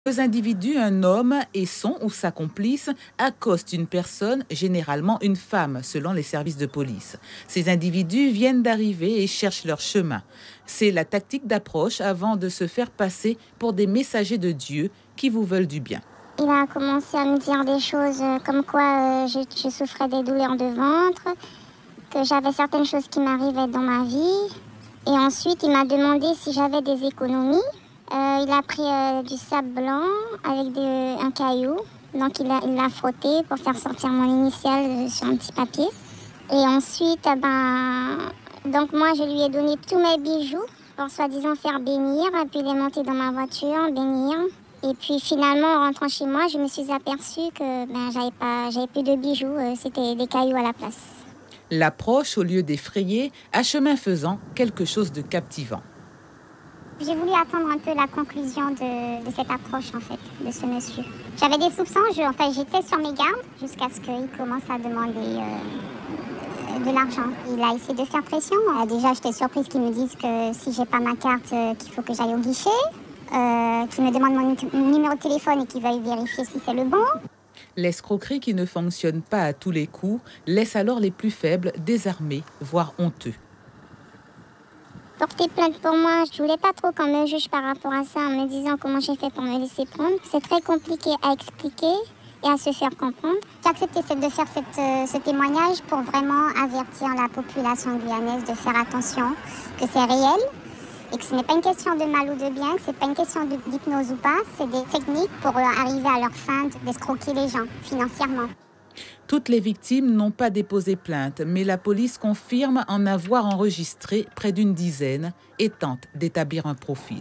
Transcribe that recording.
Deux individus, un homme et son ou sa complice, accostent une personne, généralement une femme, selon les services de police. Ces individus viennent d'arriver et cherchent leur chemin. C'est la tactique d'approche avant de se faire passer pour des messagers de Dieu qui vous veulent du bien. Il a commencé à me dire des choses comme quoi je souffrais des douleurs de ventre, que j'avais certaines choses qui m'arrivaient dans ma vie. Et ensuite, il m'a demandé si j'avais des économies. Il a pris du sable blanc avec un caillou. Donc, il l'a frotté pour faire sortir mon initiale sur un petit papier. Et ensuite, donc moi, je lui ai donné tous mes bijoux pour soi-disant faire bénir. Puis, il est monté dans ma voiture, bénir. Et puis, finalement, en rentrant chez moi, je me suis aperçue que j'avais plus de bijoux. C'était des cailloux à la place. L'approche, au lieu d'effrayer, a chemin faisant quelque chose de captivant. J'ai voulu attendre un peu la conclusion de cette approche, en fait, de ce monsieur. J'avais des soupçons, j'étais sur mes gardes jusqu'à ce qu'il commence à demander de l'argent. Il a essayé de faire pression. Déjà, j'étais surprise qu'ils me disent que si j'ai pas ma carte, qu'il faut que j'aille au guichet, qu'ils me demandent mon numéro de téléphone et qu'ils veuillent vérifier si c'est le bon. L'escroquerie qui ne fonctionne pas à tous les coups laisse alors les plus faibles désarmés, voire honteux. Porter plainte pour moi, je voulais pas trop qu'on me juge par rapport à ça en me disant comment j'ai fait pour me laisser prendre. C'est très compliqué à expliquer et à se faire comprendre. J'ai accepté de faire ce témoignage pour vraiment avertir la population guyanaise de faire attention, que c'est réel et que ce n'est pas une question de mal ou de bien, que ce n'est pas une question d'hypnose ou pas, c'est des techniques pour arriver à leur fin d'escroquer les gens financièrement. Toutes les victimes n'ont pas déposé plainte, mais la police confirme en avoir enregistré près d'une dizaine et tente d'établir un profil.